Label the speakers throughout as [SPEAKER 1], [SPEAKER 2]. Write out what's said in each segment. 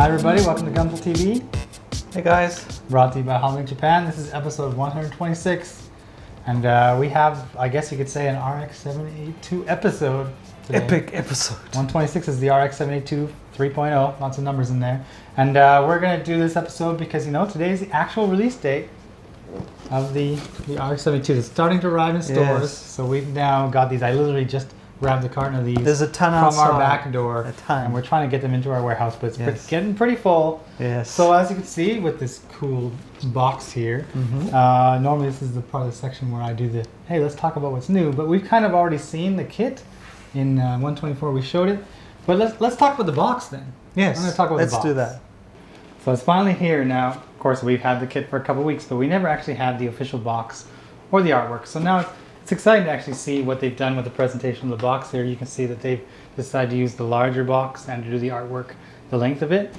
[SPEAKER 1] Hi everybody, welcome to Gunpla TV.
[SPEAKER 2] Hey guys.
[SPEAKER 1] Brought to you by HobbyLink Japan. This is episode 126. And we have, I guess you could say, an RX-78-2 episode today.
[SPEAKER 2] Epic episode.
[SPEAKER 1] 126 is the RX-78-2 3.0. Lots of numbers in there. And we're going to do this episode because, you know, today is the actual release date of the RX-72. It's starting to arrive in stores.
[SPEAKER 2] Yes.
[SPEAKER 1] So we've now got these. I literally just grabbed a carton of these.
[SPEAKER 2] There's a ton
[SPEAKER 1] from
[SPEAKER 2] outside.
[SPEAKER 1] our back door.
[SPEAKER 2] A ton.
[SPEAKER 1] And we're trying to get them into our warehouse, but it's
[SPEAKER 2] Yes.
[SPEAKER 1] getting pretty full.
[SPEAKER 2] Yes.
[SPEAKER 1] So as you can see with this cool box here, normally this is the part of the section where I do the, hey, let's talk about what's new. But we've kind of already seen the kit in 124. We showed it. But let's talk about the box then.
[SPEAKER 2] Yes.
[SPEAKER 1] I'm going to talk about the box.
[SPEAKER 2] Let's do that.
[SPEAKER 1] So it's finally here now. Of course, we've had the kit for a couple of weeks, but we never actually had the official box or the artwork. So now it's exciting to actually see what they've done with the presentation of the box here. You can see that they've decided to use the larger box and to do the artwork the length of it.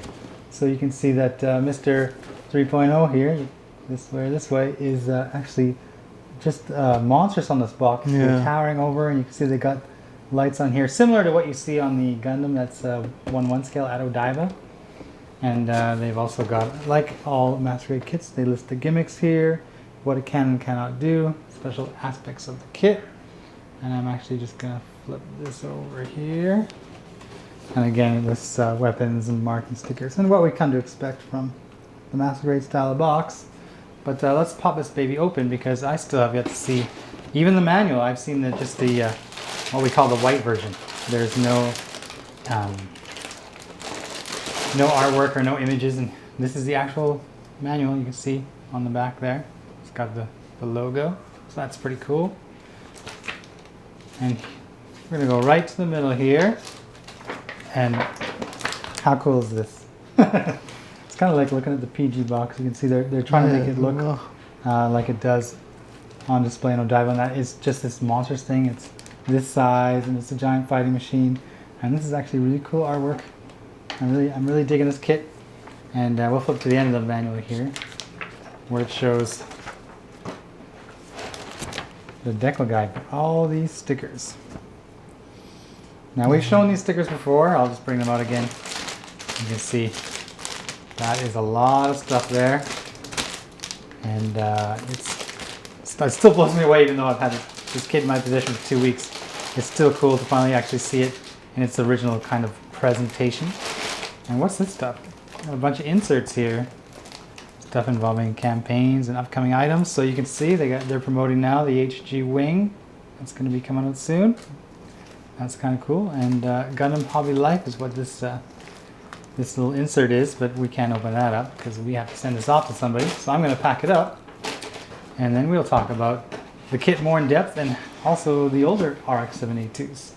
[SPEAKER 1] So you can see that Mr. 3.0 here, this way, is actually just monstrous on this box.
[SPEAKER 2] Yeah.
[SPEAKER 1] They're towering over, and you can see they got lights on here, similar to what you see on the Gundam that's 1/1 scale at Odaiba. And they've also got, like all Masquerade kits, they list the gimmicks here, what it can and cannot do, special aspects of the kit. And I'm actually just going to flip this over here. And again, it lists weapons and marking stickers and what we come to expect from the Masquerade style of box. But let's pop this baby open because I still have yet to see even the manual. I've seen just the what we call the white version. There's no artwork or no images, and this is the actual manual. You can see on the back there. It's got the logo, so that's pretty cool. And we're gonna go right to the middle here. And how cool is this? It's kind of like looking at the PG box. You can see they're trying to make it look like it does on display in Odaiba, and that is just this monstrous thing. It's this size, and it's a giant fighting machine. And this is actually really cool artwork. I'm really digging this kit. And we'll flip to the end of the manual here, where it shows the decal guide for all these stickers. Now we've shown these stickers before. I'll just bring them out again. You can see that is a lot of stuff there, and it still blows me away. Even though I've had this kit in my possession for 2 weeks, it's still cool to finally actually see it in its original kind of presentation. And what's this stuff? Got a bunch of inserts here. Stuff involving campaigns and upcoming items. So you can see they're promoting now the HG wing. That's going to be coming out soon. That's kind of cool. And Gundam Hobby Life is what this little insert is, but we can't open that up because we have to send this off to somebody. So I'm going to pack it up, and then we'll talk about the kit more in depth and also the older RX-78-2s.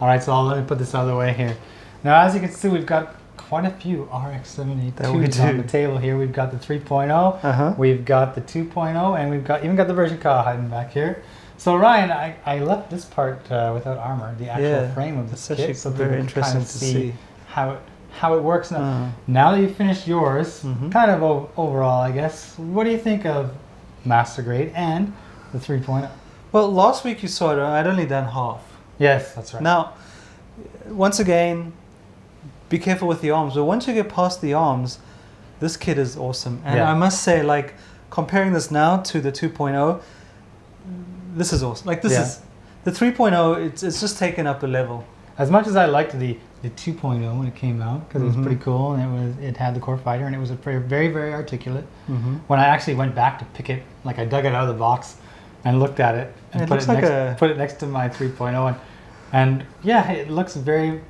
[SPEAKER 1] All right, so let me put this out of the way here. Now, as you can see, we've got quite a few RX-78-2s on the table here. We've got the 3.0, we've got the 2.0, and we've even got the version K.H hiding back here. So Ryan, I left this part without armor, the actual frame of the kit, so
[SPEAKER 2] very interesting to see
[SPEAKER 1] how it works. Now that you've finished yours, kind of overall, I guess, what do you think of Master Grade and the 3.0?
[SPEAKER 2] Well, last week you saw it. I'd only done half.
[SPEAKER 1] Yes, that's right.
[SPEAKER 2] Now, once again, be careful with the arms. But once you get past the arms, this kit is awesome. And I must say, like, comparing this now to the 2.0, this is awesome. Like, this is the 3.0. It's just taken up a level.
[SPEAKER 1] As much as I liked the 2.0 when it came out, because it was pretty cool, and it had the core fighter, and it was very, very articulate. When I actually went back to pick it, like I dug it out of the box and looked at it and put it next to my 3.0, and yeah, it looks very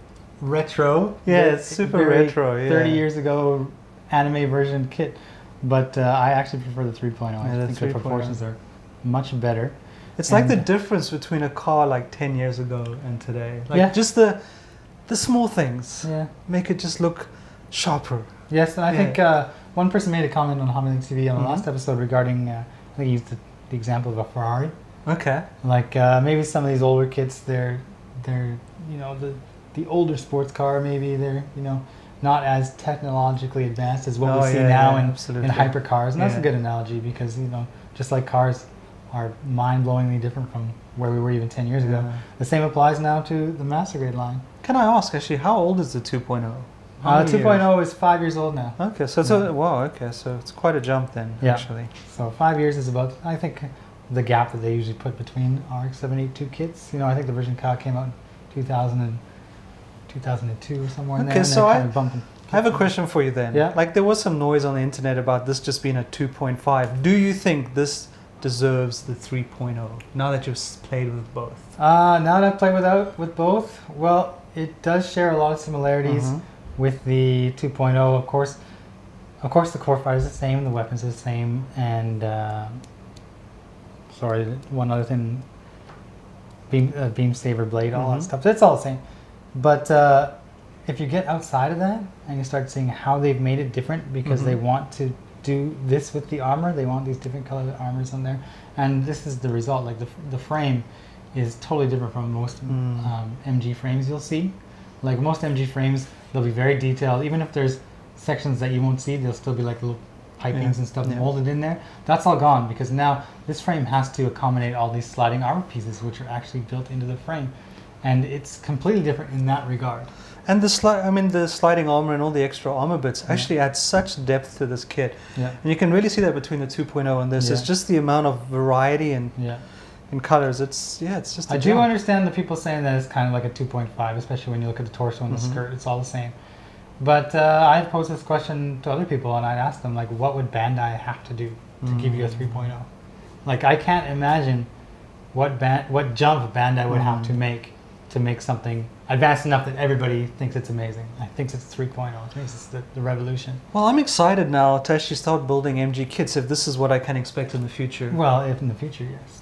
[SPEAKER 1] retro.
[SPEAKER 2] Yeah, it's super retro. Yeah.
[SPEAKER 1] 30 years ago anime version kit, but I actually prefer the 3.0. I think the proportions are much better.
[SPEAKER 2] It's like the difference between a car like 10 years ago and today. Like just the small things make it just look sharper.
[SPEAKER 1] Yes, and I think one person made a comment on HobbyLink TV on the last episode regarding, I think he used the example of a Ferrari.
[SPEAKER 2] Okay.
[SPEAKER 1] Like maybe some of these older kits, they're you know, the older sports car, maybe they're, you know, not as technologically advanced as what we see now in hypercars. And that's a good analogy because, you know, just like cars are mind-blowingly different from where we were even 10 years ago. The same applies now to the Master Grade line.
[SPEAKER 2] Can I ask, actually, how old is the 2.0? How many
[SPEAKER 1] 2.0 is 5 years old now.
[SPEAKER 2] Okay, so it's wow. Okay, so it's quite a jump then.
[SPEAKER 1] Yeah.
[SPEAKER 2] Actually.
[SPEAKER 1] So 5 years is about, I think, the gap that they usually put between RX-78-2 kits. You know, I think the version Ka came out in 2002 or somewhere in there.
[SPEAKER 2] Okay,
[SPEAKER 1] And
[SPEAKER 2] so
[SPEAKER 1] they're
[SPEAKER 2] I
[SPEAKER 1] kind of bumping.
[SPEAKER 2] have a question for you then.
[SPEAKER 1] Yeah.
[SPEAKER 2] Like there was some noise on the internet about this just being a 2.5. Do you think this deserves the 3.0 now that you've played with both?
[SPEAKER 1] Now that I've played with both, well, it does share a lot of similarities with the 2.0. Of course, the core fighter is the same, the weapons are the same, and sorry, one other thing, beam saber blade, all that stuff. It's all the same. But if you get outside of that and you start seeing how they've made it different because they want to do this with the armor, they want these different colored armors on there, and this is the result. Like the frame is totally different from most MG frames you'll see. Like most MG frames, they'll be very detailed. Even if there's sections that you won't see, there'll still be like little pipings and stuff molded in there. That's all gone because now this frame has to accommodate all these sliding armor pieces, which are actually built into the frame, and it's completely different in that regard.
[SPEAKER 2] And the sliding armor and all the extra armor bits actually add such depth to this kit.
[SPEAKER 1] Yeah.
[SPEAKER 2] And you can really see that between the 2.0 and this. It's just the amount of variety and in colors. It's just.
[SPEAKER 1] I do understand the people saying that it's kind of like a 2.5, especially when you look at the torso and the skirt. It's all the same. But I posed this question to other people, and I'd ask them, like, what would Bandai have to do to give you a 3.0? Like, I can't imagine what jump Bandai would have to make something advanced enough that everybody thinks it's amazing. I think it's 3.0. It thinks it's the revolution.
[SPEAKER 2] Well, I'm excited now to actually start building MG kits if this is what I can expect in the future.
[SPEAKER 1] Well, if in the future, yes.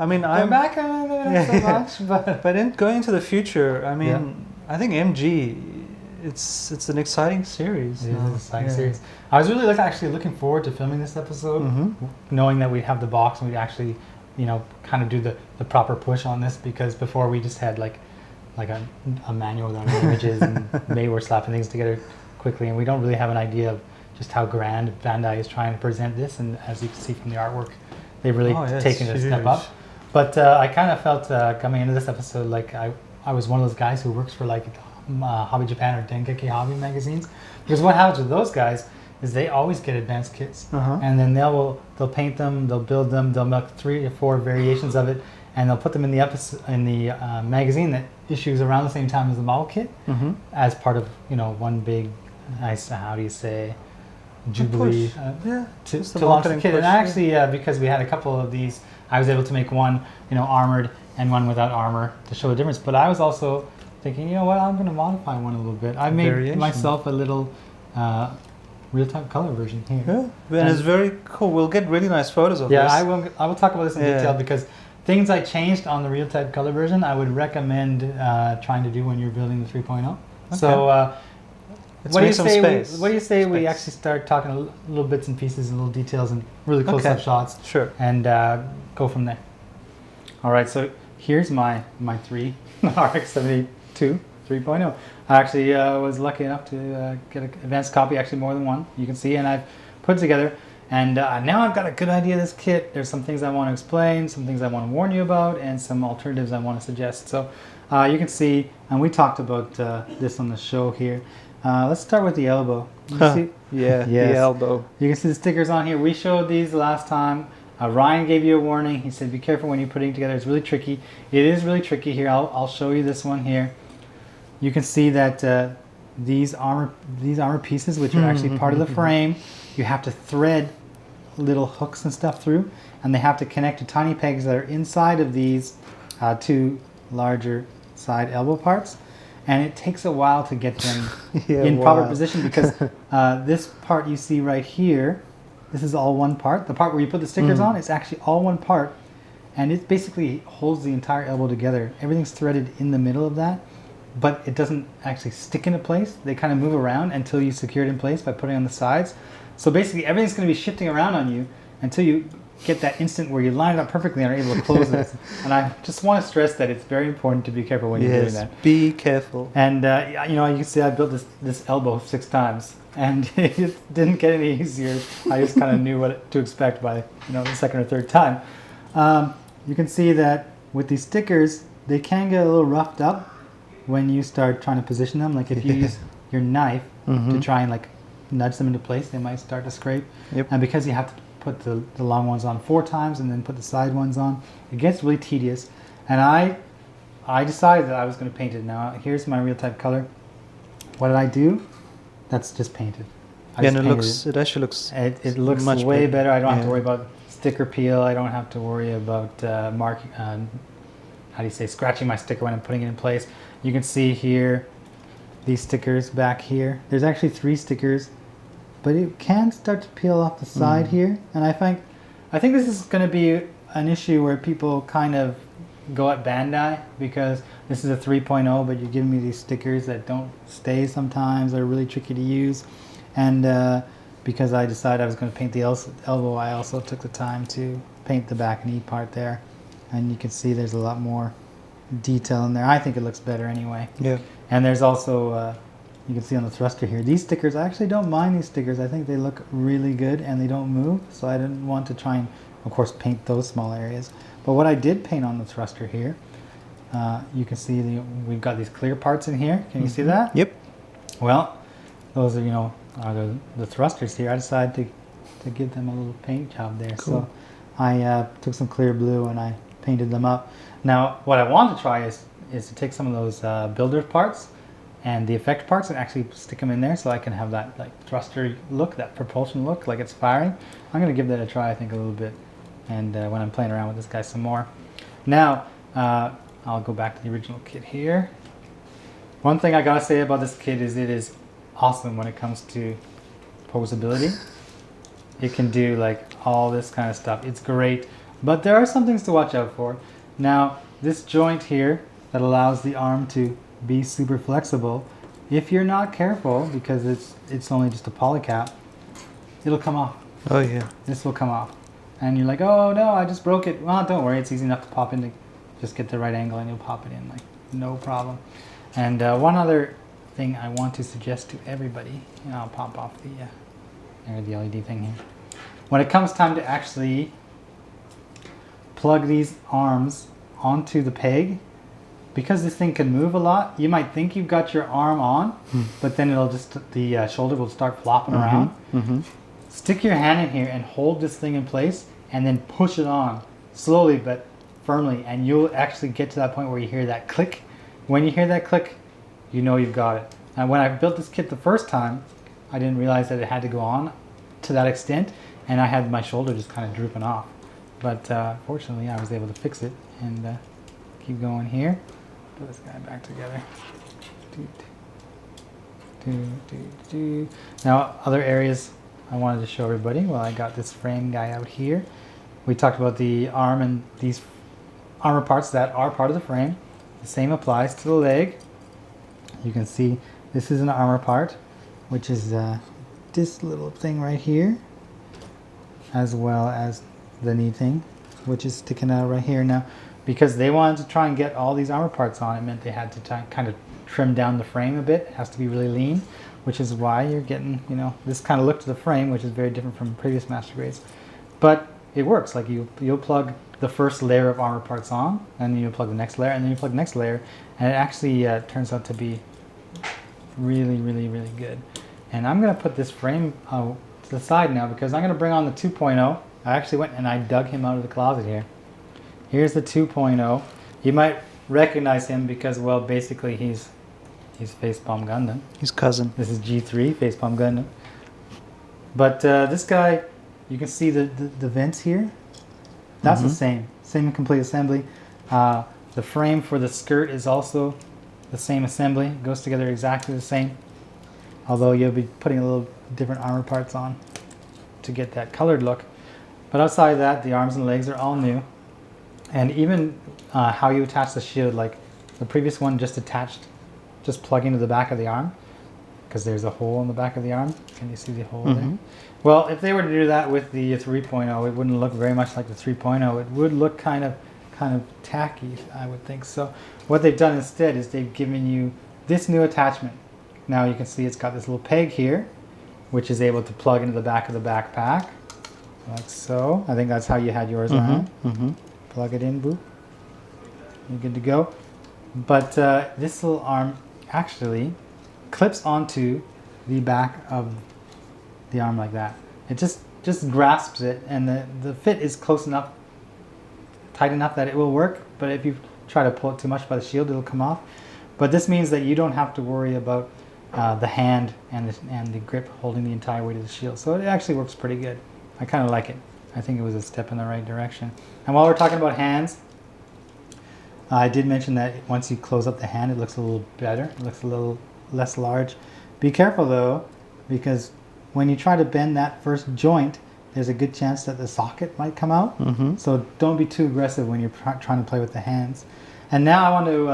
[SPEAKER 2] I mean,
[SPEAKER 1] I'm back not so much,
[SPEAKER 2] but in going into the future, I mean, I think MG, it's an exciting series.
[SPEAKER 1] It is an exciting series. I was really actually looking forward to filming this episode, knowing that we'd have the box and we'd actually, you know, kind of do the proper push on this, because before we just had like a manual with our images and maybe we're slapping things together quickly, and we don't really have an idea of just how grand Bandai is trying to present this. And as you can see from the artwork, they've really taken it a step up. But I kind of felt coming into this episode like I was one of those guys who works for like Hobby Japan or Dengeki Hobby magazines, because what happens with those guys is they always get advanced kits, and then they'll paint them, they'll build them, they'll make 3 or 4 variations of it, and they'll put them in the magazine that issues around the same time as the model kit, as part of, you know, one big nice, how do you say, jubilee to launch the kit. And actually, because we had a couple of these, I was able to make one, you know, armored and one without armor to show the difference. But I was also thinking, you know what, I'm going to modify one a little bit. I made myself a little real-time color version here.
[SPEAKER 2] Yeah, and it's very cool. We'll get really nice photos of this.
[SPEAKER 1] Yeah, I will talk about this in detail, because things I changed on the real-time color version, I would recommend trying to do when you're building the 3.0. Okay. So what do you say we actually start talking a little bits and pieces and little details and really close-up shots?
[SPEAKER 2] Sure.
[SPEAKER 1] And go from there. All right, so here's my 3 RX-78 3.0. I actually was lucky enough to get an advanced copy, actually more than one, you can see, and I've put it together. And now I've got a good idea of this kit. There's some things I want to explain, some things I want to warn you about, and some alternatives I want to suggest. So you can see, and we talked about this on the show here. Let's start with the elbow. You can see?
[SPEAKER 2] The elbow.
[SPEAKER 1] You can see the stickers on here. We showed these last time. Ryan gave you a warning. He said, be careful when you're putting it together. It's really tricky. It is really tricky here. I'll show you this one here. You can see that these armor pieces, which are actually part of the frame, you have to thread little hooks and stuff through, and they have to connect to tiny pegs that are inside of these 2 larger side elbow parts. And it takes a while to get them in proper position, because this part you see right here, this is all one part. The part where you put the stickers on, it's actually all one part, and it basically holds the entire elbow together. Everything's threaded in the middle of that, but it doesn't actually stick into place. They kind of move around until you secure it in place by putting it on the sides. So basically everything's going to be shifting around on you until you get that instant where you line it up perfectly and are able to close it. And I just want to stress that it's very important to be careful when you're doing that.
[SPEAKER 2] Be careful.
[SPEAKER 1] And you know, you can see I built this elbow 6 times, and it didn't get any easier. I just kind of knew what to expect by, you know, the 2nd or 3rd time. You can see that with these stickers, they can get a little roughed up when you start trying to position them. Like if you your knife to try and like nudge them into place, they might start to scrape.
[SPEAKER 2] Yep.
[SPEAKER 1] And because you have to put the long ones on 4 times and then put the side ones on, it gets really tedious. And I decided that I was going to paint it. Now here's my real type color. What did I do? That's just painted.
[SPEAKER 2] And it actually looks
[SPEAKER 1] it looks
[SPEAKER 2] much
[SPEAKER 1] way better. I don't have to
[SPEAKER 2] Yeah.
[SPEAKER 1] worry about sticker peel. I don't have to worry about how do you say, scratching my sticker when I'm putting it in place. You can see here these stickers back here. There's actually 3 stickers, but it can start to peel off the side here. And I think this is going to be an issue where people kind of go at Bandai, because this is a 3.0, but you're giving me these stickers that don't stay sometimes. They're really tricky to use. And because I decided I was going to paint the elbow, I also took the time to paint the back knee part there. And you can see there's a lot more detail in there. I think it looks better anyway.
[SPEAKER 2] Yeah.
[SPEAKER 1] And there's also, you can see on the thruster here, these stickers, I actually don't mind these stickers. I think they look really good and they don't move. So I didn't want to try and, of course, paint those small areas. But what I did paint on the thruster here, you can see we've got these clear parts in here. Can you see that?
[SPEAKER 2] Yep.
[SPEAKER 1] Well, those are, are the thrusters here. I decided to give them a little paint job there.
[SPEAKER 2] Cool.
[SPEAKER 1] So I took some clear blue and I painted them up. Now, what I want to try is to take some of those builder parts and the effect parts and actually stick them in there so I can have that like thruster look, that propulsion look, like it's firing. I'm going to give that a try, I think, a little bit. And when I'm playing around with this guy some more. Now, I'll go back to the original kit here. One thing I gotta say about this kit is it is awesome when it comes to posability. It can do like all this kind of stuff. It's great, but there are some things to watch out for. Now, this joint here that allows the arm to be super flexible, if you're not careful, because it's only just a polycap, it'll come off.
[SPEAKER 2] Oh yeah.
[SPEAKER 1] This will come off. And you're like, oh no, I just broke it. Well, don't worry, it's easy enough to pop in. Just get the right angle and you'll pop it in, like no problem. And one other thing I want to suggest to everybody, I'll pop off the LED thing here. When it comes time to actually plug these arms onto the peg, because this thing can move a lot, you might think you've got your arm on, but then the shoulder will start flopping around. Stick your hand in here and hold this thing in place and then push it on slowly but firmly, and you'll actually get to that point where you hear that click. When you hear that click, you know you've got it. And when I built this kit the first time, I didn't realize that it had to go on to that extent, and I had my shoulder just kind of drooping off. But fortunately, I was able to fix it and keep going here. Put this guy back together. Now, other areas I wanted to show everybody. Well, I got this frame guy out here. We talked about the arm and these armor parts that are part of the frame. The same applies to the leg. You can see this is an armor part, which is this little thing right here, as well as the knee thing, which is sticking out right here. Now, because they wanted to try and get all these armor parts on, it meant they had to kind of trim down the frame a bit. It has to be really lean, which is why you're getting, this kind of look to the frame, which is very different from previous master grades. But it works. Like you'll plug the first layer of armor parts on, and then you'll plug the next layer, and then you plug the next layer, and it actually turns out to be really, really, really good. And I'm going to put this frame to the side now because I'm going to bring on the 2.0. I actually went and I dug him out of the closet here. Here's the 2.0. You might recognize him because, well, basically he's Facepalm Gundam.
[SPEAKER 2] His cousin.
[SPEAKER 1] This is G3, Facepalm Gundam. But this guy, you can see the vents here. That's the same complete assembly. The frame for the skirt is also the same assembly. It goes together exactly the same. Although you'll be putting a little different armor parts on to get that colored look. But outside of that, the arms and legs are all new. And even how you attach the shield, like the previous one just plug into the back of the arm, because there's a hole in the back of the arm. Can you see the hole there? Well, if they were to do that with the 3.0, it wouldn't look very much like the 3.0. It would look kind of tacky, I would think. So what they've done instead is they've given you this new attachment. Now you can see it's got this little peg here, which is able to plug into the back of the backpack, like so. I think that's how you had yours on. Plug it in, boop. You're good to go. But this little arm actually clips onto the back of the arm like that. It just grasps it, and the fit is close enough, tight enough that it will work. But if you try to pull it too much by the shield, it'll come off. But this means that you don't have to worry about the hand and the grip holding the entire weight of the shield. So it actually works pretty good. I kind of like it. I think it was a step in the right direction. And while we're talking about hands, I did mention that once you close up the hand, it looks a little better. It looks a little less large. Be careful though, because when you try to bend that first joint, there's a good chance that the socket might come out. So don't be too aggressive when you're trying to play with the hands. And now I want to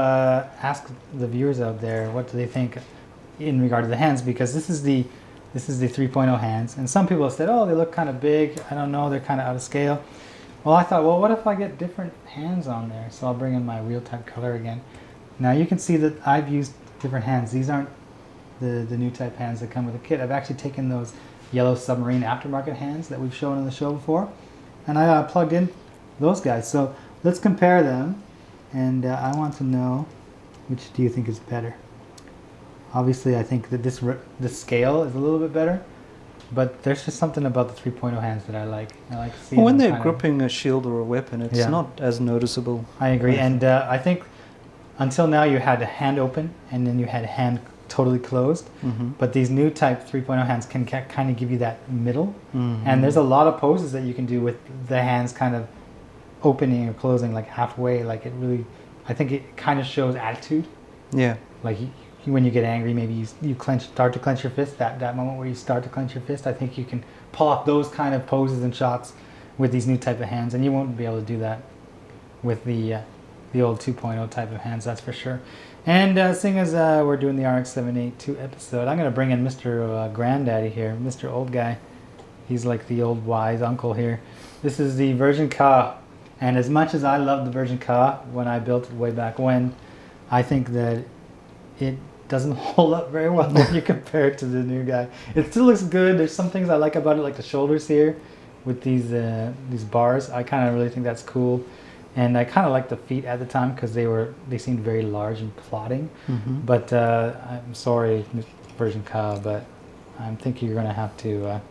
[SPEAKER 1] ask the viewers out there, what do they think in regard to the hands? Because this is the 3.0 hands, and some people have said, oh, they look kind of big. I don't know, they're kind of out of scale. Well, I thought, well, what if I get different hands on there? So I'll bring in my wheel type color again. Now you can see that I've used different hands. These aren't the new type hands that come with the kit. I've actually taken those yellow submarine aftermarket hands that we've shown in the show before, and I plugged in those guys. So let's compare them, and I want to know, which do you think is better? Obviously, I think that this scale is a little bit better, but there's just something about the 3.0 hands that I like. I like seeing
[SPEAKER 2] when they're gripping a shield or a weapon, it's
[SPEAKER 1] Yeah.
[SPEAKER 2] not as noticeable.
[SPEAKER 1] I agree, and I think until now you had a hand open and then you had a hand totally closed, but these new type 3.0 hands can kind of give you that middle, and there's a lot of poses that you can do with the hands kind of opening or closing like halfway. Like it really, I think it kind of shows attitude.
[SPEAKER 2] Yeah.
[SPEAKER 1] Like when you get angry, maybe you start to clench your fist. That moment where you start to clench your fist, I think you can pull off those kind of poses and shots with these new type of hands, and you won't be able to do that with the old 2.0 type of hands, that's for sure. And seeing as we're doing the RX-78-2 episode, I'm going to bring in Mr. Granddaddy here, Mr. Old Guy. He's like the old wise uncle here. This is the version K, and as much as I loved the version K when I built it way back when, I think that it doesn't hold up very well when you compare it to the new guy. It still looks good. There's some things I like about it, like the shoulders here with these bars. I kind of really think that's cool. And I kind of liked the feet at the time because they seemed very large and plotting. But I'm sorry, version K, but I think you're going to have to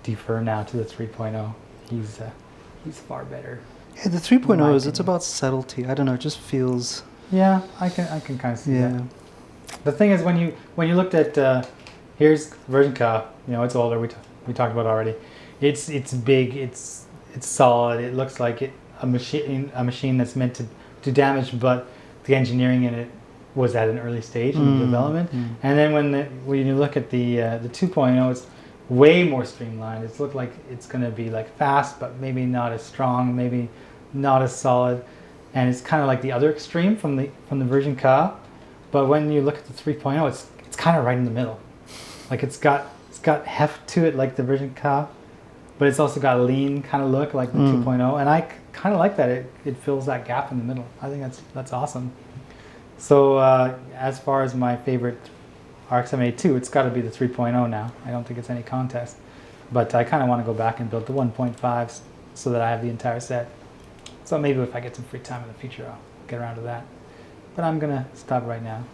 [SPEAKER 1] defer now to the 3.0. He's far better.
[SPEAKER 2] Yeah, the 3.0 is, it's about subtlety. I don't know, it just feels...
[SPEAKER 1] Yeah, I can kind of see that. The thing is, when you looked at here's version K, it's older. We talked about already. It's big. It's solid. It looks like a machine that's meant to do damage, but the engineering in it was at an early stage in development. And then when you look at the 2.0, it's way more streamlined. It's looked like it's going to be like fast, but maybe not as strong, maybe not as solid. And it's kind of like the other extreme from the version K. But when you look at the 3.0, it's kind of right in the middle. Like it's got heft to it like the version K, but it's also got a lean kind of look like the 2.0. And I kind of like that. It fills that gap in the middle. I think that's awesome. So as far as my favorite RX-78-2, it's got to be the 3.0 now. I don't think it's any contest. But I kind of want to go back and build the 1.5s so that I have the entire set. So maybe if I get some free time in the future, I'll get around to that. But I'm going to stop right now.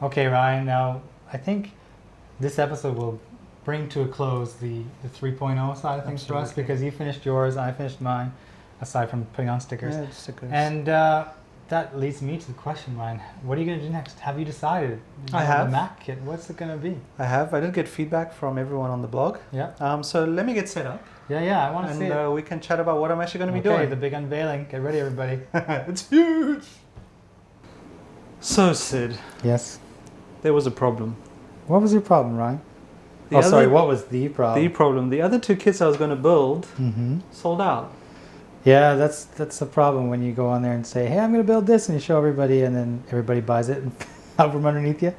[SPEAKER 1] Okay, Ryan, now I think this episode will bring to a close the 3.0 side of things for us, because you finished yours, I finished mine, aside from putting on stickers.
[SPEAKER 2] Yeah, stickers.
[SPEAKER 1] And that leads me to the question, Ryan. What are you going to do next? Have you decided?
[SPEAKER 2] I have.
[SPEAKER 1] The Ma.K kit, what's it going to be?
[SPEAKER 2] I have. I did get feedback from everyone on the blog.
[SPEAKER 1] Yeah.
[SPEAKER 2] So let me get set up.
[SPEAKER 1] Yeah, I want to see it.
[SPEAKER 2] And we can chat about what I'm actually going to be doing.
[SPEAKER 1] Okay, the big unveiling. Get ready, everybody.
[SPEAKER 2] It's huge! So, Sid.
[SPEAKER 1] Yes?
[SPEAKER 2] There was a problem.
[SPEAKER 1] What was your problem, Ryan? What was the problem?
[SPEAKER 2] The problem. The other two kits I was going to build sold out.
[SPEAKER 1] Yeah, that's the problem when you go on there and say, hey, I'm going to build this, and you show everybody, and then everybody buys it and out from underneath you.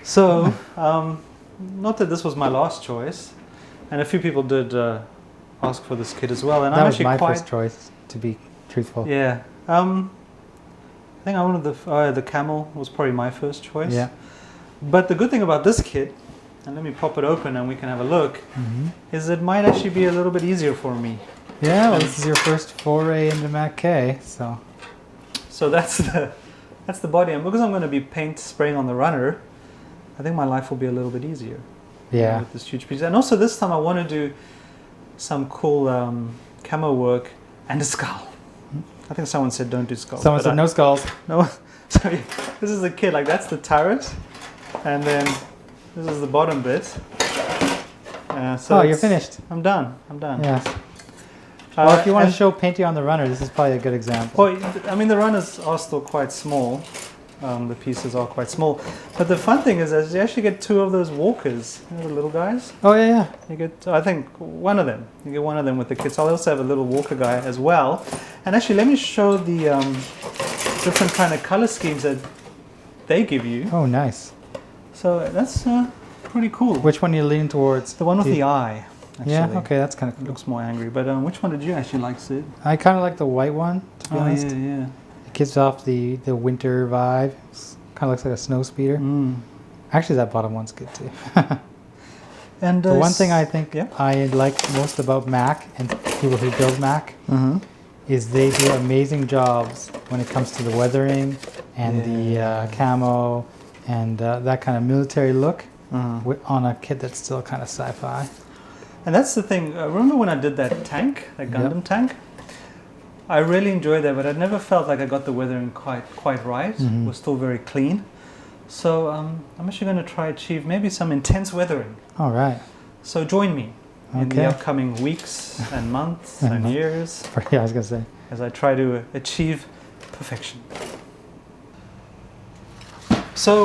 [SPEAKER 2] So, not that this was my last choice, and a few people did ask for this kit as well. And
[SPEAKER 1] that
[SPEAKER 2] I'm
[SPEAKER 1] was
[SPEAKER 2] actually
[SPEAKER 1] my first choice, to be truthful.
[SPEAKER 2] Yeah. I think I wanted the camel was probably my first choice.
[SPEAKER 1] Yeah.
[SPEAKER 2] But the good thing about this kit, and let me pop it open and we can have a look, is it might actually be a little bit easier for me.
[SPEAKER 1] Yeah, well, this is your first foray into Ma.K, so.
[SPEAKER 2] So that's the body, and because I'm going to be paint spraying on the runner, I think my life will be a little bit easier.
[SPEAKER 1] Yeah.
[SPEAKER 2] With this huge piece. And also this time I want to do some cool camo work and a skull. I think someone said don't do skulls.
[SPEAKER 1] Someone said no skulls.
[SPEAKER 2] No. Sorry. This is the kit. Like that's the turret. And then this is the bottom bit. So
[SPEAKER 1] you're finished.
[SPEAKER 2] I'm done.
[SPEAKER 1] Yes. Well, if you want to show painting on the runner, this is probably a good example.
[SPEAKER 2] Well, I mean, the runners are still quite small. The pieces are quite small. But the fun thing is you actually get 2 of those walkers, you know, the little guys.
[SPEAKER 1] Oh, yeah.
[SPEAKER 2] You get, I think, one of them. You get one of them with the kits. I'll also have a little walker guy as well. And actually, let me show the different kind of color schemes that they give you.
[SPEAKER 1] Oh, nice.
[SPEAKER 2] So that's pretty cool.
[SPEAKER 1] Which one are you leaning towards?
[SPEAKER 2] The one with the eye. Actually.
[SPEAKER 1] Yeah, okay, that's kind of cool.
[SPEAKER 2] It looks more angry. But which one did you actually like, Sid?
[SPEAKER 1] I kind of like the white one, to be honest.
[SPEAKER 2] Yeah.
[SPEAKER 1] It gives off the winter vibe. Kind of looks like a snow speeder. Actually, that bottom one's good too.
[SPEAKER 2] And
[SPEAKER 1] the one thing I think I like most about Ma.K and people who build Ma.K is they do amazing jobs when it comes to the weathering and the camo and that kind of military look on a kit that's still kind of sci-fi.
[SPEAKER 2] And that's the thing. Remember when I did that tank, that Gundam tank? I really enjoyed that, but I never felt like I got the weathering quite right. It was still very clean. So I'm actually going to try achieve maybe some intense weathering.
[SPEAKER 1] All right.
[SPEAKER 2] So join me in the upcoming weeks and months and years.
[SPEAKER 1] Yeah, I was going to say.
[SPEAKER 2] As I try to achieve perfection. So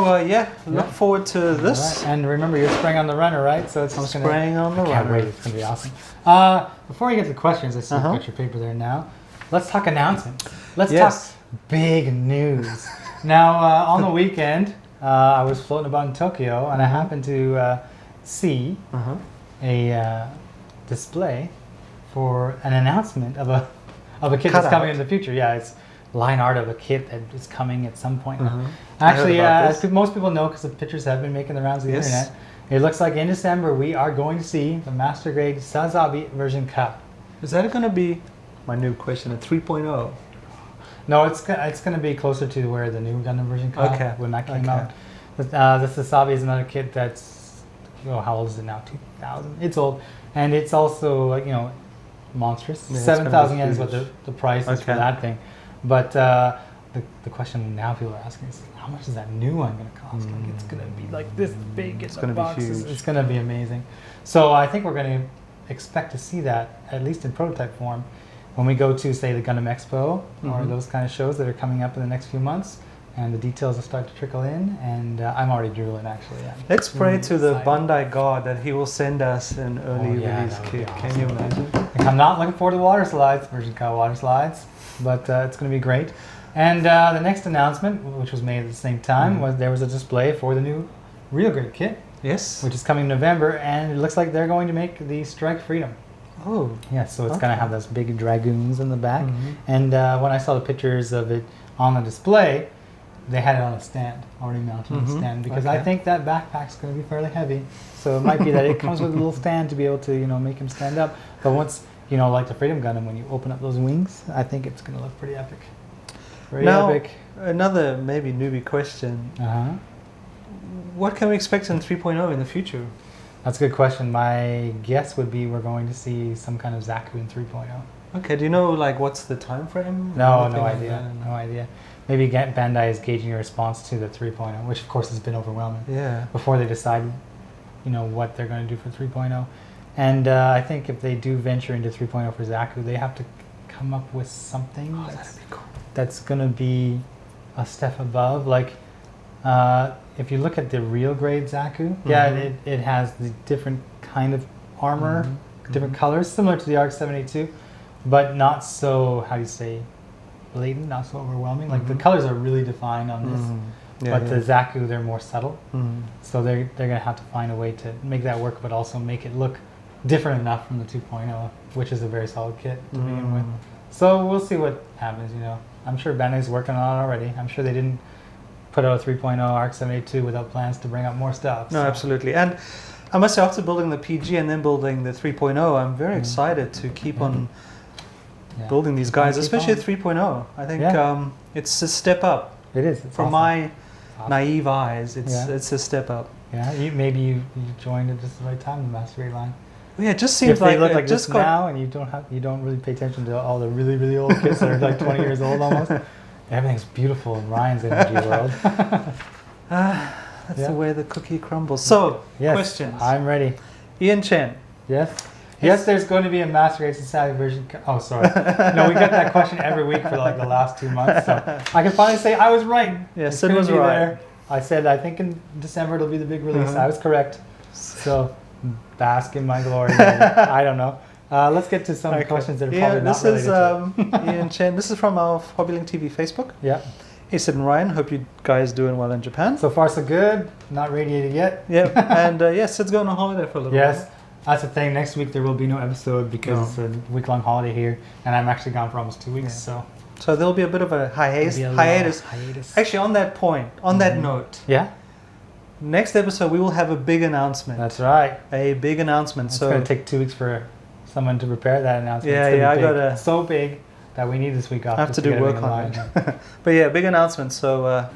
[SPEAKER 2] look forward to this.
[SPEAKER 1] Right. And remember, you're spraying on the runner, right? So it's
[SPEAKER 2] spraying on the runner.
[SPEAKER 1] Can't wait. It's going to be awesome. Before you get to the questions, I see you've got your paper there now. Let's talk announcements. Let's talk big news. Now, on the weekend, I was floating about in Tokyo, and I happened to see a display for an announcement of a kit that's coming in the future. Yeah, it's line art of a kit that is coming at some point. Actually, as most people know, because the pictures have been making the rounds of the internet, it looks like in December we are going to see the Master Grade Sazabi version Cup.
[SPEAKER 2] Is that going to be my new question, a 3.0?
[SPEAKER 1] No, it's going to be closer to where the new Gundam version Cup when that came out. The Sazabi is another kit that's, how old is it now? 2000. It's old, and it's also monstrous. 7,000 yen is what the price is for that thing. But the question now people are asking is, how much is that new one going to cost? Like, it's going to be like this big. It's going to be huge. It's going to be amazing. So I think we're going to expect to see that, at least in prototype form, when we go to, say, the Gundam Expo or those kind of shows that are coming up in the next few months, and the details will start to trickle in, and I'm already drooling, actually.
[SPEAKER 2] Let's pray to the Bandai God that he will send us an early release kit. Can you imagine?
[SPEAKER 1] I'm not looking forward to the water slides, version Cup water slides, but it's going to be great. And the next announcement, which was made at the same time, was there was a display for the new Real Grade kit.
[SPEAKER 2] Yes.
[SPEAKER 1] Which is coming in November, and it looks like they're going to make the Strike Freedom.
[SPEAKER 2] Oh.
[SPEAKER 1] Yeah, so it's going to have those big dragoons in the back. And when I saw the pictures of it on the display, they had it on a stand, already mounted on a stand, because I think that backpack's going to be fairly heavy. So it might be that it comes with a little stand to be able to, make him stand up. But once, like the Freedom Gundam, when you open up those wings, I think it's going to look pretty epic.
[SPEAKER 2] Now, another maybe newbie question. What can we expect in 3.0 in the future? That's a good question. My guess would be we're going to see some kind of Zaku in 3.0. Okay, do you know what's the time frame?
[SPEAKER 1] No idea. No idea. Maybe Bandai is gauging a response to the 3.0, which of course has been overwhelming.
[SPEAKER 2] Yeah. Before
[SPEAKER 1] they decide, what they're going to do for 3.0. And I think if they do venture into 3.0 for Zaku, they have to come up with something that's going to be a step above. Like, if you look at the Real Grade Zaku, it has the different kind of armor, different colors, similar to the RX-78-2, but not so, blatant, not so overwhelming. Like, the colors are really defined on this, but the Zaku, they're more subtle. So they're going to have to find a way to make that work, but also make it look different enough from the 2.0, which is a very solid kit to begin with. So we'll see what happens, I'm sure Bandai's working on it already. I'm sure they didn't put out a 3.0 RX-78-2 without plans to bring up more stuff.
[SPEAKER 2] No, absolutely. And I must say, after building the PG and then building the 3.0, I'm very excited to keep on building these guys, especially 3.0. I think it's a step up.
[SPEAKER 1] It is. It's
[SPEAKER 2] from my naive eyes, it's a step up.
[SPEAKER 1] Yeah, maybe you joined at just the right time, the master grade line.
[SPEAKER 2] Yeah, it just seems
[SPEAKER 1] if
[SPEAKER 2] like
[SPEAKER 1] they look like
[SPEAKER 2] just
[SPEAKER 1] this now, and you don't really pay attention to all the really, really old kids that are like 20 years old almost. Everything's beautiful in Ryan's MG world.
[SPEAKER 2] That's the way the cookie crumbles. So, questions.
[SPEAKER 1] I'm ready.
[SPEAKER 2] Ian Chen.
[SPEAKER 1] Yes. Yes, there's going to be a Master Grade Society version. Oh, sorry. No, we get that question every week for like the last 2 months. So I can finally say I was right.
[SPEAKER 2] Yeah, Sid was right.
[SPEAKER 1] There. I said I think in December it'll be the big release. I was correct. So bask in my glory. I don't know. Let's get to some questions that are probably not related
[SPEAKER 2] to Ian Chen. This is from our HobbyLink TV Facebook.
[SPEAKER 1] Yeah.
[SPEAKER 2] Hey Sid and Ryan, hope you guys doing well in Japan.
[SPEAKER 1] So far so good. Not radiated yet.
[SPEAKER 2] Yeah, and Sid's going on holiday for a little while.
[SPEAKER 1] Yes, that's the thing. Next week there will be no episode because it's a week-long holiday here, and I'm actually gone for almost 2 weeks.
[SPEAKER 2] So there'll be a bit of a hiatus. Actually, on that point, on that note.
[SPEAKER 1] Yeah.
[SPEAKER 2] Next episode we will have a big announcement.
[SPEAKER 1] That's right.
[SPEAKER 2] A big announcement.
[SPEAKER 1] It's going to take 2 weeks for someone to prepare that announcement.
[SPEAKER 2] Yeah, I got
[SPEAKER 1] so big that we need this week off.
[SPEAKER 2] I have to do work on it. But yeah, big announcement. So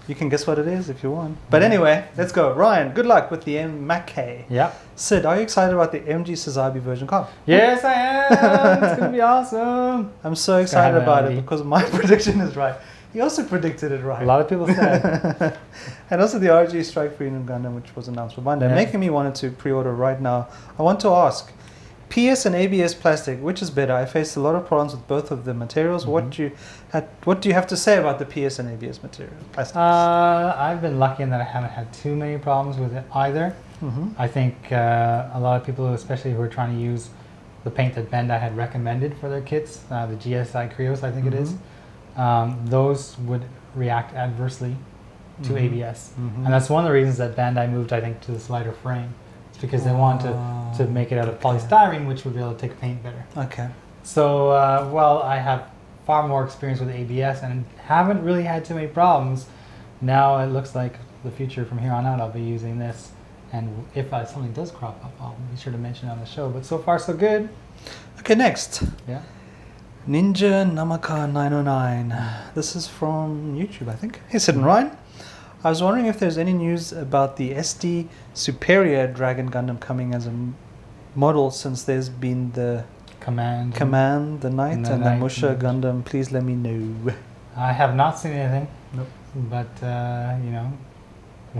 [SPEAKER 2] you can guess what it is if you want. But anyway, let's go. Ryan, good luck with the Ma.K.
[SPEAKER 1] Yeah.
[SPEAKER 2] Sid, are you excited about the MG Suzabi version card?
[SPEAKER 1] Yes, I am. It's going to be awesome.
[SPEAKER 2] I'm so excited about it because my prediction is right. He also predicted it right.
[SPEAKER 1] A lot of people said.
[SPEAKER 2] And also the RG Strike for Union Gundam, which was announced for Monday, making me want to pre-order right now. I want to ask, PS and ABS plastic, which is better? I faced a lot of problems with both of the materials. What do you have to say about the PS and ABS material plastics?
[SPEAKER 1] I've been lucky in that I haven't had too many problems with it either. I think a lot of people, especially who are trying to use the paint that Bandai had recommended for their kits, the GSI Krios, I think it is, those would react adversely to ABS. And that's one of the reasons that Bandai moved, I think, to this lighter frame. Because they wanted to make it out of polystyrene, which would be able to take paint better.
[SPEAKER 2] Okay.
[SPEAKER 1] So, well, I have far more experience with ABS and haven't really had too many problems. Now it looks like the future from here on out, I'll be using this. And if something does crop up, I'll be sure to mention it on the show. But so far, so good.
[SPEAKER 2] Okay, next.
[SPEAKER 1] Yeah.
[SPEAKER 2] Ninja Namaka 909. This is from YouTube, I think. Hey, Sid and Ryan. I was wondering if there's any news about the SD Superior Dragon Gundam coming as a model, since there's been the Command, the Knight, and the Musha Gundam. Please let me know.
[SPEAKER 1] I have not seen anything.
[SPEAKER 2] Nope.
[SPEAKER 1] But, you know,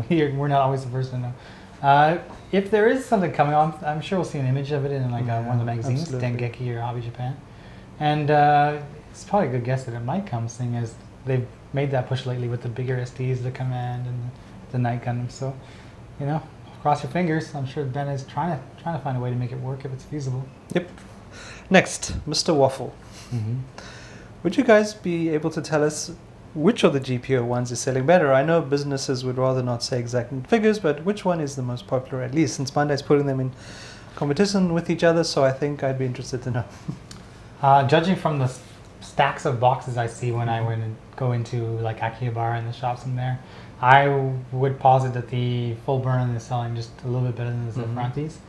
[SPEAKER 1] we're not always the first to know. If there is something coming on, I'm sure we'll see an image of it in like one of the magazines, Dengeki or Hobby Japan. And it's probably a good guess that it might come, seeing as they've made that push lately with the bigger SDs, the Command and the Night Gundam. So, you know, cross your fingers. I'm sure Ben is trying to find a way to make it work if it's feasible.
[SPEAKER 2] Yep. Next, Mr. Waffle. Would you guys be able to tell us which of the GPO ones is selling better? I know businesses would rather not say exact figures, but which one is the most popular, at least, since Bandai's putting them in competition with each other, so I think I'd be interested to know.
[SPEAKER 1] Judging from the stacks of boxes I see when I go into like Akihabara and the shops in there, I would posit that the full burn is selling just a little bit better than the Zephyrantes.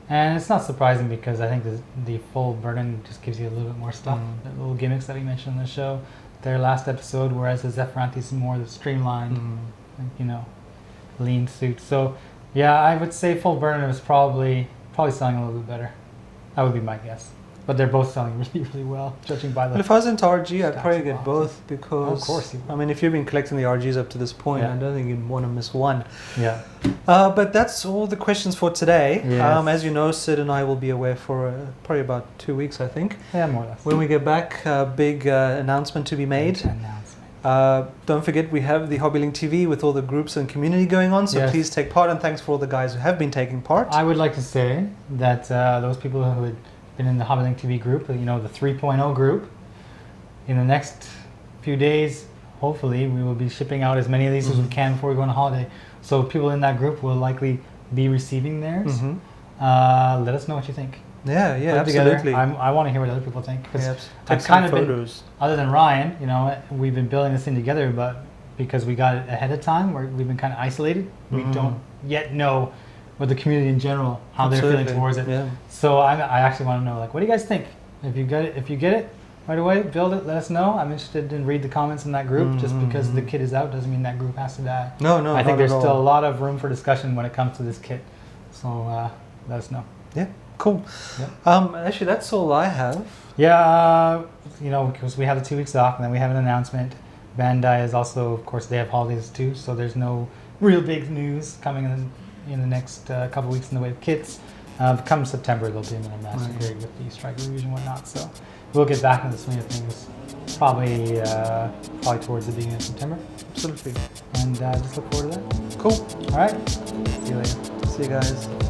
[SPEAKER 1] And it's not surprising because I think the full burden just gives you a little bit more stuff, the little gimmicks that we mentioned on the show, their last episode, whereas the Zephyrantes is more the streamlined, you know, lean suit. So yeah, I would say full burden is probably selling a little bit better. That would be my guess. But they're both selling really, really well, judging by the...
[SPEAKER 2] But if I was into RG, I'd probably get both because...
[SPEAKER 1] Of course you would.
[SPEAKER 2] I mean, if you've been collecting the RGs up to this point, I don't think you'd want to miss one.
[SPEAKER 1] Yeah.
[SPEAKER 2] But that's all the questions for today.
[SPEAKER 1] Yes.
[SPEAKER 2] As you know, Sid and I will be away for probably about 2 weeks, I think.
[SPEAKER 1] Yeah, more or less.
[SPEAKER 2] When we get back, a big announcement to be made. Don't forget, we have the HobbyLink TV with all the groups and community going on, so please take part, and thanks for all the guys who have been taking part.
[SPEAKER 1] I would like to say that those people who had been in the HobbyLink TV group, you know, the 3.0 group, in the next few days, hopefully, we will be shipping out as many of these as we can before we go on a holiday. So people in that group will likely be receiving theirs. Let us know what you think.
[SPEAKER 2] Yeah, absolutely.
[SPEAKER 1] I want to hear what other people think.
[SPEAKER 2] I've kind of photos.
[SPEAKER 1] Other than Ryan, you know, we've been building this thing together, but because we got it ahead of time, we've been kind of isolated. We don't yet know what the community in general, how they're feeling towards it. So I actually want to know, like, what do you guys think? If you get it, right away, build it, let us know. I'm interested in read the comments in that group. Just because the kit is out doesn't mean that group has to die.
[SPEAKER 2] No,
[SPEAKER 1] I think
[SPEAKER 2] not
[SPEAKER 1] there's
[SPEAKER 2] at all.
[SPEAKER 1] still a lot of room for discussion when it comes to this kit. So let us know.
[SPEAKER 2] Yeah, cool.
[SPEAKER 1] Yep.
[SPEAKER 2] Actually, that's all I have.
[SPEAKER 1] Yeah, you know, because we have the 2 weeks off, and then we have an announcement. Bandai is also, of course, they have holidays too, so there's no real big news coming in the next couple weeks in the way of kits. Come September, there'll be another master grade with the Striker Rouge and whatnot. So we'll get back into the swing of things probably towards the beginning of September.
[SPEAKER 2] Absolutely.
[SPEAKER 1] And just look forward to that.
[SPEAKER 2] Cool.
[SPEAKER 1] All right. See you later.
[SPEAKER 2] See you guys.